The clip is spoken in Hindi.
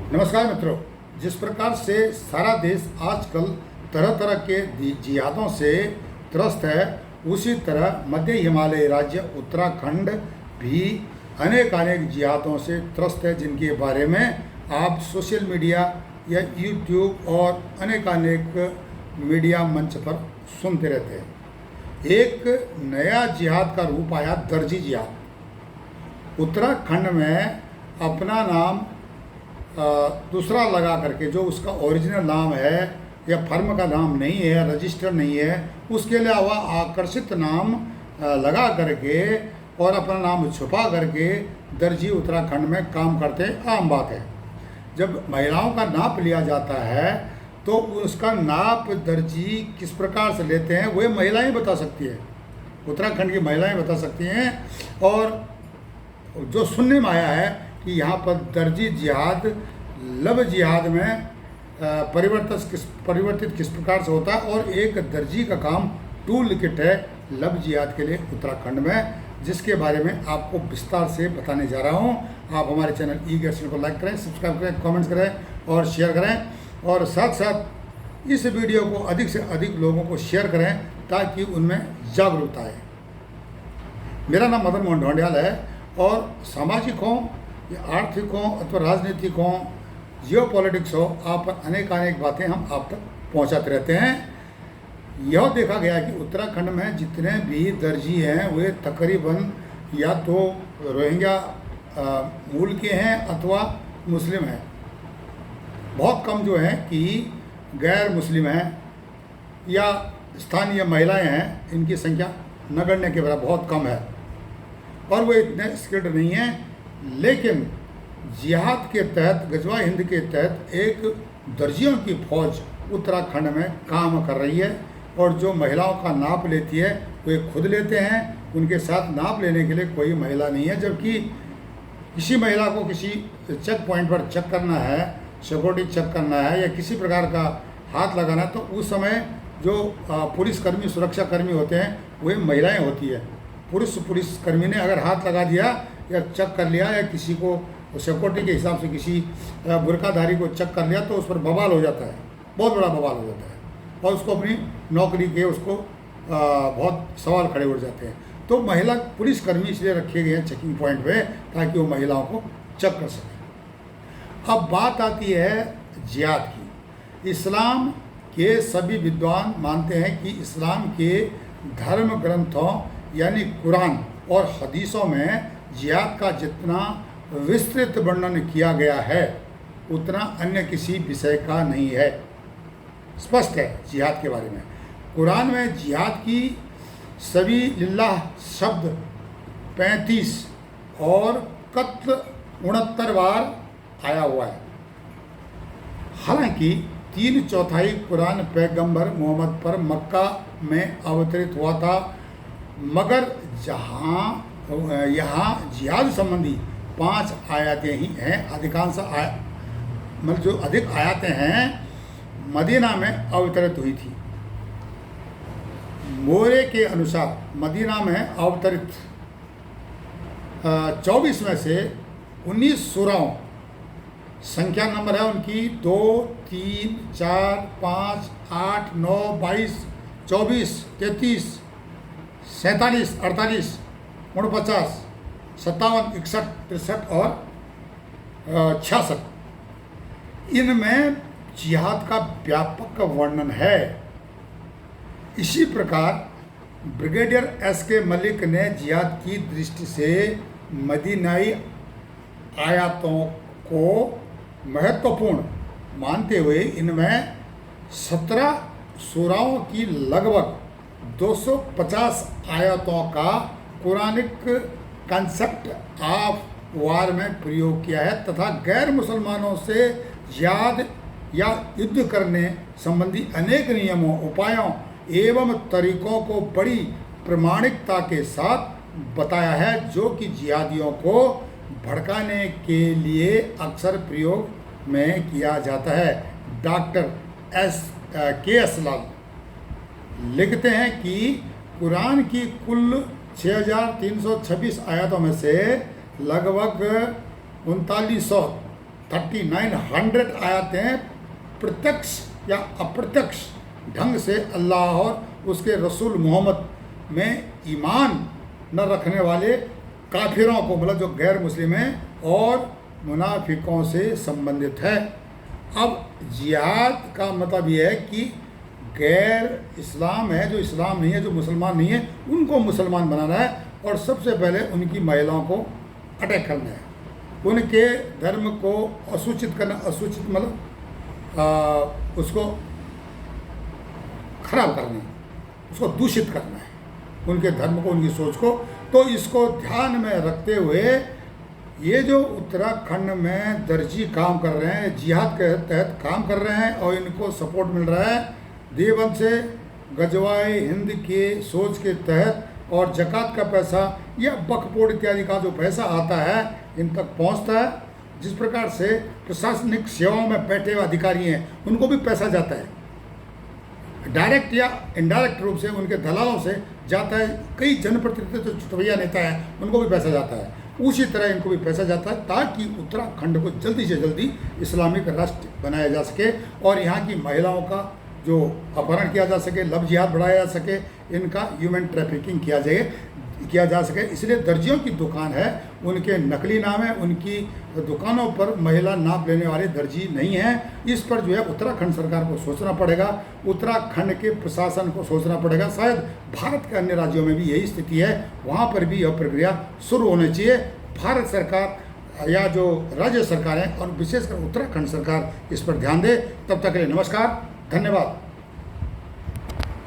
नमस्कार मित्रों। जिस प्रकार से सारा देश आजकल तरह तरह के जिहादों से त्रस्त है, उसी तरह मध्य हिमालय राज्य उत्तराखंड भी अनेक जिहादों से त्रस्त है, जिनके बारे में आप सोशल मीडिया या यूट्यूब और अनेक मीडिया मंच पर सुनते रहते हैं। एक नया जिहाद का रूप आया, दर्जी जिहाद। उत्तराखंड में अपना नाम दूसरा लगा करके, जो उसका ओरिजिनल नाम है या फर्म का नाम नहीं है, रजिस्टर नहीं है, उसके अलावा आकर्षित नाम लगा करके और अपना नाम छुपा करके दर्जी उत्तराखंड में काम करते आम बात है। जब महिलाओं का नाप लिया जाता है तो उसका नाप दर्जी किस प्रकार से लेते हैं वह महिलाएं बता सकती है, उत्तराखंड की महिलाएं बता सकती हैं। और जो सुनने में आया है कि यहाँ पर दर्जी जिहाद लव जिहाद में परिवर्तित किस प्रकार से होता है, और एक दर्जी का काम टूल किट है लव जिहाद के लिए उत्तराखंड में, जिसके बारे में आपको विस्तार से बताने जा रहा हूँ। आप हमारे चैनल ई-गर्सन को लाइक करें, सब्सक्राइब करें, कमेंट्स करें और शेयर करें, और साथ साथ इस वीडियो को अधिक से अधिक लोगों को शेयर करें ताकि उनमें जागरूकता आए। मेरा नाम मदन मोहन ढोंडियाल है, और सामाजिक हो या आर्थिक हो अथवा राजनीतिक हो, जियोपॉलिटिक्स हो, आप पर अनेक बातें हम आप तक पहुंचाते रहते हैं। यह देखा गया कि उत्तराखंड में जितने भी दर्जी हैं वे तकरीबन या तो रोहिंग्या मूल के हैं अथवा मुस्लिम हैं। बहुत कम जो हैं कि गैर मुस्लिम हैं या स्थानीय महिलाएं हैं, इनकी संख्या नगण्य के बराबर बहुत कम है, और वे इतने स्किल्ड नहीं हैं। लेकिन जिहाद के तहत, गजवा हिंद के तहत एक दर्जियों की फौज उत्तराखंड में काम कर रही है, और जो महिलाओं का नाप लेती है वे खुद लेते हैं, उनके साथ नाप लेने के लिए कोई महिला नहीं है। जबकि किसी महिला को किसी चेक पॉइंट पर चेक करना है, सिक्योरिटी चेक करना है या किसी प्रकार का हाथ लगाना है, तो उस समय जो पुलिसकर्मी, सुरक्षाकर्मी होते हैं वे महिलाएं होती है। पुलिसकर्मी ने अगर हाथ लगा दिया या चेक कर लिया या किसी को सिक्योरिटी के हिसाब से किसी बुरकाधारी को चेक कर लिया तो उस पर बवाल हो जाता है, बहुत बड़ा बवाल हो जाता है, और उसको अपनी नौकरी के उसको बहुत सवाल खड़े हो जाते हैं। तो महिला पुलिसकर्मी इसलिए रखे गए हैं चेकिंग पॉइंट पे ताकि वो महिलाओं को चेक कर सकें। अब बात आती है जिहाद की। इस्लाम के सभी विद्वान मानते हैं कि इस्लाम के धर्म ग्रंथों यानी कुरान और हदीसों में जिहाद का जितना विस्तृत वर्णन किया गया है उतना अन्य किसी विषय का नहीं है। स्पष्ट है जिहाद के बारे में। कुरान में जिहाद की सभी लिल्लाह शब्द 35 और कत्ल 69 बार आया हुआ है। हालांकि 3/4 कुरान पैगंबर मोहम्मद पर मक्का में अवतरित हुआ था, मगर यहाँ जिहाद संबंधी 5 आयतें ही हैं। अधिकांश मतलब जो अधिक आयतें हैं मदीना में अवतरित हुई थी। मोरे के अनुसार मदीना में अवतरित 24 में से 19 सूराओं, संख्या नंबर है उनकी 2, 3, 4, 5, 8, 9, 22, 24, 33, 47, 48, 49, 57, 61, 63 और 66। इनमें जिहाद का व्यापक वर्णन है। इसी प्रकार ब्रिगेडियर एस.के. मलिक ने जिहाद की दृष्टि से मदीनाई आयतों को महत्वपूर्ण मानते हुए इनमें 17 सूराओं की लगभग 250 आयतों का कुरानिक कंसेप्ट ऑफ वार में प्रयोग किया है, तथा गैर मुसलमानों से जिहाद या युद्ध करने संबंधी अनेक नियमों, उपायों एवं तरीकों को बड़ी प्रामाणिकता के साथ बताया है, जो कि जिहादियों को भड़काने के लिए अक्सर प्रयोग में किया जाता है। Doctor KS. लाल लिखते हैं कि कुरान की कुल 6326 आयतों में से लगभग 3900 3900 आयतें प्रत्यक्ष या अप्रत्यक्ष ढंग से अल्लाह और उसके रसूल मोहम्मद में ईमान न रखने वाले काफिरों को, मतलब जो गैर मुस्लिम हैं और मुनाफिकों से संबंधित है। अब जिहाद का मतलब यह है कि गैर इस्लाम है, जो इस्लाम नहीं है, जो मुसलमान नहीं है, उनको मुसलमान बनाना है और सबसे पहले उनकी महिलाओं को अटैक करना है, उनके धर्म को असूचित करना, असूचित मतलब उसको खराब करना है, उसको दूषित करना है, उनके धर्म को, उनकी सोच को। तो इसको ध्यान में रखते हुए ये जो उत्तराखंड में दर्जी काम कर रहे हैं, जिहाद के तहत काम कर रहे हैं और इनको सपोर्ट मिल रहा है देवबंद से, गजवाए हिंद के सोच के तहत, और जकात का पैसा या वक्फ इत्यादि का जो पैसा आता है इन तक पहुंचता है। जिस प्रकार से प्रशासनिक सेवाओं में बैठे हुए अधिकारी हैं उनको भी पैसा जाता है, डायरेक्ट या इनडायरेक्ट रूप से उनके दलालों से जाता है। कई जनप्रतिनिधि जो चुटवैया नेता हैं उनको भी पैसा जाता है, उसी तरह इनको भी पैसा जाता है ताकि उत्तराखंड को जल्दी से जल्दी इस्लामिक राष्ट्र बनाया जा सके और यहाँ की महिलाओं का जो अपहरण किया जा सके, लव जिहाद बढ़ाया जा सके, इनका ह्यूमन ट्रैफिकिंग किया जा सके। इसलिए दर्जियों की दुकान है, उनके नकली नाम है, उनकी दुकानों पर महिला नाप लेने वाले दर्जी नहीं हैं। इस पर जो है उत्तराखंड सरकार को सोचना पड़ेगा, उत्तराखंड के प्रशासन को सोचना पड़ेगा। शायद भारत के अन्य राज्यों में भी यही स्थिति है, वहाँ पर भी यह प्रक्रिया शुरू होनी चाहिए। भारत सरकार या जो राज्य सरकार है और विशेषकर उत्तराखंड सरकार इस पर ध्यान दे। तब तक के लिए नमस्कार, धन्यवाद।